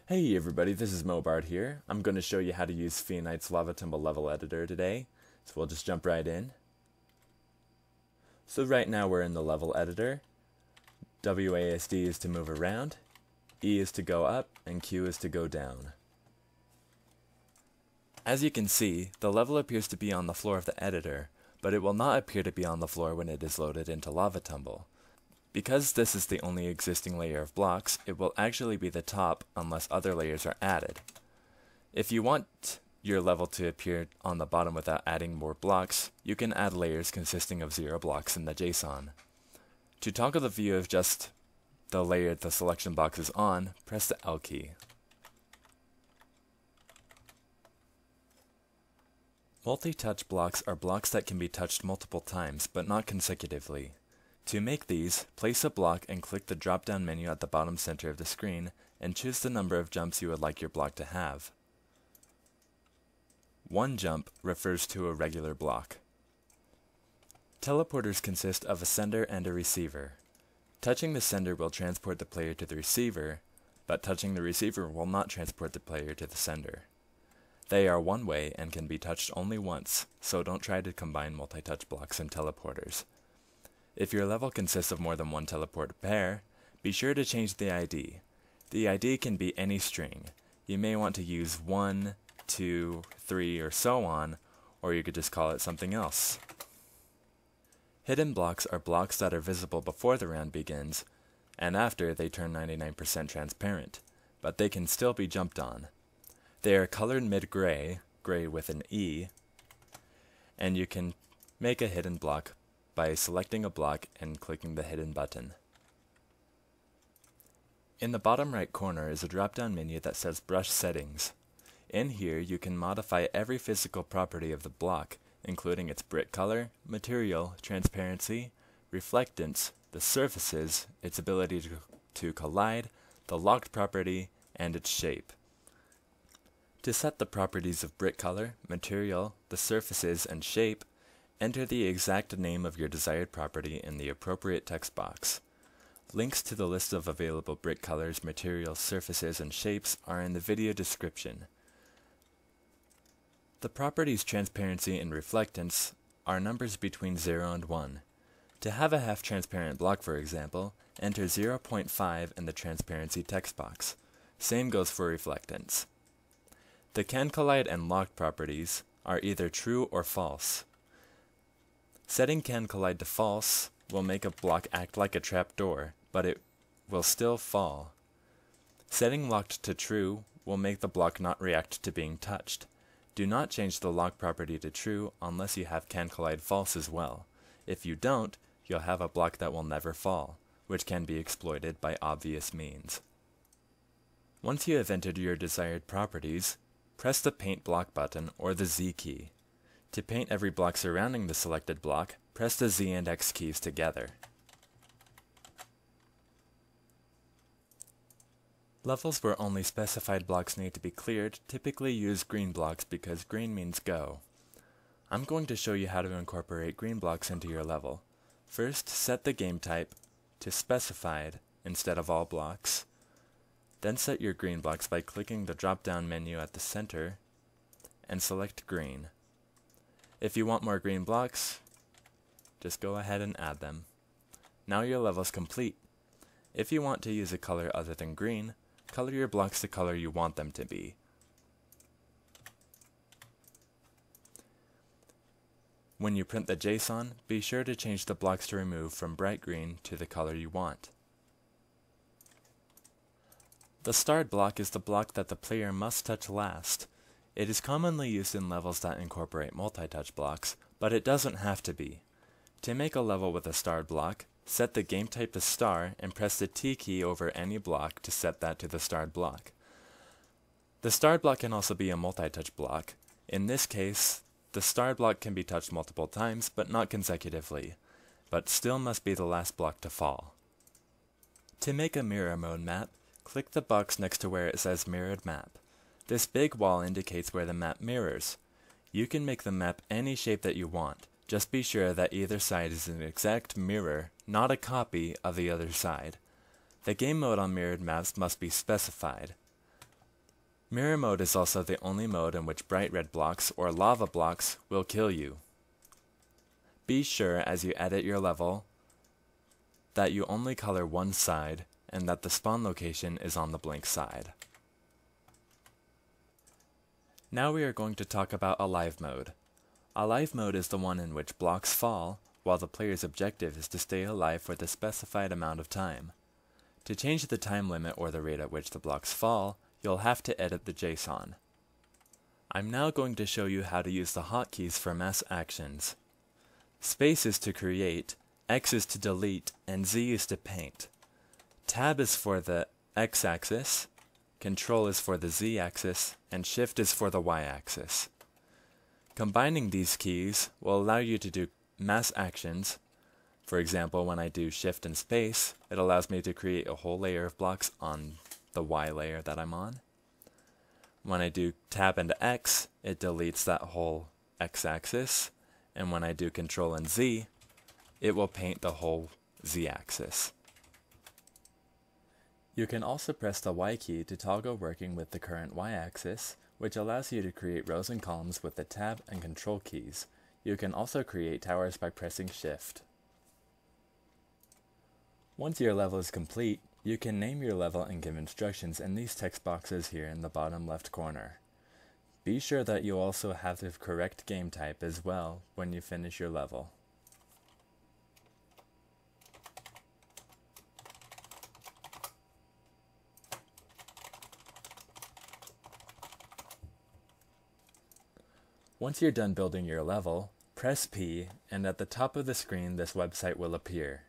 Hey everybody, this is Mobart here. I'm going to show you how to use Phoenite's Lava Tumble level editor today. So we'll just jump right in. So right now we're in the level editor. WASD is to move around, E is to go up, and Q is to go down. As you can see, the level appears to be on the floor of the editor, but it will not appear to be on the floor when it is loaded into Lava Tumble. Because this is the only existing layer of blocks, it will actually be the top unless other layers are added. If you want your level to appear on the bottom without adding more blocks, you can add layers consisting of 0 blocks in the Json. To toggle the view of just the layer the selection box is on, press the L key. Multi-touch blocks are blocks that can be touched multiple times, but not consecutively. To make these, place a block and click the drop-down menu at the bottom center of the screen and choose the number of jumps you would like your block to have. One jump refers to a regular block. Teleporters consist of a sender and a receiver. Touching the sender will transport the player to the receiver, but touching the receiver will not transport the player to the sender. They are one-way and can be touched only once, so don't try to combine multi-touch blocks and teleporters. If your level consists of more than one teleport pair, be sure to change the ID. The ID can be any string. You may want to use 1, 2, 3, or so on, or you could just call it something else. Hidden blocks are blocks that are visible before the round begins, and after they turn 99% transparent, but they can still be jumped on. They are colored mid-gray, gray with an E, and you can make a hidden block by selecting a block and clicking the hidden button. In the bottom right corner is a drop-down menu that says Brush Settings. In here you can modify every physical property of the block, including its brick color, material, transparency, reflectance, the surfaces, its ability to collide, the locked property, and its shape. To set the properties of brick color, material, the surfaces, and shape, enter the exact name of your desired property in the appropriate text box. Links to the list of available brick colors, materials, surfaces, and shapes are in the video description. The properties transparency and reflectance are numbers between 0 and 1. To have a half-transparent block, for example, enter 0.5 in the transparency text box. Same goes for reflectance. The can collide and locked properties are either true or false. Setting can collide to false will make a block act like a trapdoor, but it will still fall. Setting locked to true will make the block not react to being touched. Do not change the lock property to true unless you have can collide false as well. If you don't, you'll have a block that will never fall, which can be exploited by obvious means. Once you have entered your desired properties, press the Paint Block button or the Z key. To paint every block surrounding the selected block, press the Z and X keys together. Levels where only specified blocks need to be cleared typically use green blocks because green means go. I'm going to show you how to incorporate green blocks into your level. First, set the game type to specified instead of all blocks. Then set your green blocks by clicking the drop-down menu at the center and select green. If you want more green blocks, just go ahead and add them. Now your level is complete. If you want to use a color other than green, color your blocks the color you want them to be. When you print the Json, be sure to change the blocks to remove from bright green to the color you want. The starred block is the block that the player must touch last. It is commonly used in levels that incorporate multi-touch blocks, but it doesn't have to be. To make a level with a starred block, set the game type to star and press the T key over any block to set that to the starred block. The starred block can also be a multi-touch block. In this case, the starred block can be touched multiple times, but not consecutively, but still must be the last block to fall. To make a mirror mode map, click the box next to where it says Mirrored Map. This big wall indicates where the map mirrors. You can make the map any shape that you want. Just be sure that either side is an exact mirror, not a copy of the other side. The game mode on mirrored maps must be specified. Mirror mode is also the only mode in which bright red blocks or lava blocks will kill you. Be sure as you edit your level that you only color one side and that the spawn location is on the blank side. Now we are going to talk about Alive mode. Alive mode is the one in which blocks fall, while the player's objective is to stay alive for the specified amount of time. To change the time limit or the rate at which the blocks fall, you'll have to edit the JSON. I'm now going to show you how to use the hotkeys for mass actions. Space is to create, X is to delete, and Z is to paint. Tab is for the X-axis, Control is for the Z-axis, and Shift is for the Y-axis. Combining these keys will allow you to do mass actions. For example, when I do Shift and Space, it allows me to create a whole layer of blocks on the Y layer that I'm on. When I do Tab and X, it deletes that whole X-axis. And when I do Control and Z, it will paint the whole Z-axis. You can also press the Y key to toggle working with the current Y-axis, which allows you to create rows and columns with the Tab and Control keys. You can also create towers by pressing Shift. Once your level is complete, you can name your level and give instructions in these text boxes here in the bottom left corner. Be sure that you also have the correct game type as well when you finish your level. Once you're done building your level, press P, and at the top of the screen this website will appear.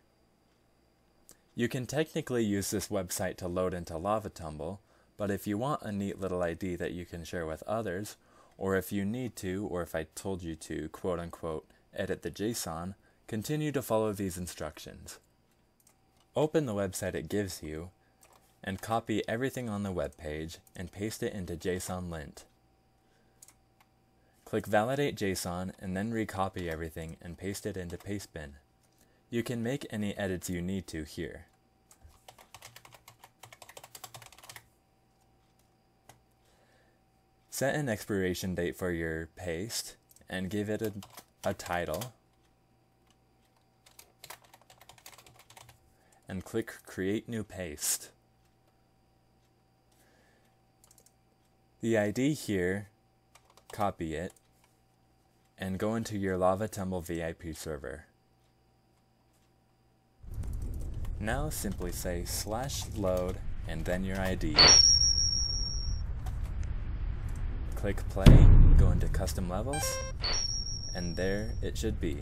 You can technically use this website to load into Lava Tumble, but if you want a neat little ID that you can share with others, or if you need to, or if I told you to, quote-unquote, edit the JSON, continue to follow these instructions. Open the website it gives you, and copy everything on the web page, and paste it into JSON lint. Click Validate JSON, and then recopy everything and paste it into Pastebin. You can make any edits you need to here. Set an expiration date for your paste and give it a title. And click Create New Paste. The ID here, copy it, and go into your Lava Tumble VIP server. Now simply say /load and then your ID. Click play, go into custom levels, and there it should be.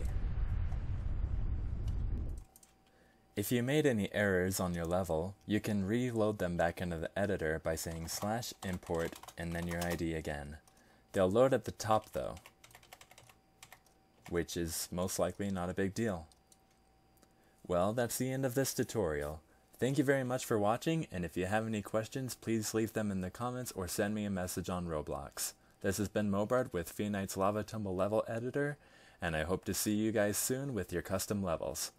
If you made any errors on your level, you can reload them back into the editor by saying /import and then your ID again. They'll load at the top though, which is most likely not a big deal. Well, that's the end of this tutorial. Thank you very much for watching, and if you have any questions, please leave them in the comments or send me a message on Roblox. This has been Mobard with Phoenite's Lava Tumble Level Editor, and I hope to see you guys soon with your custom levels.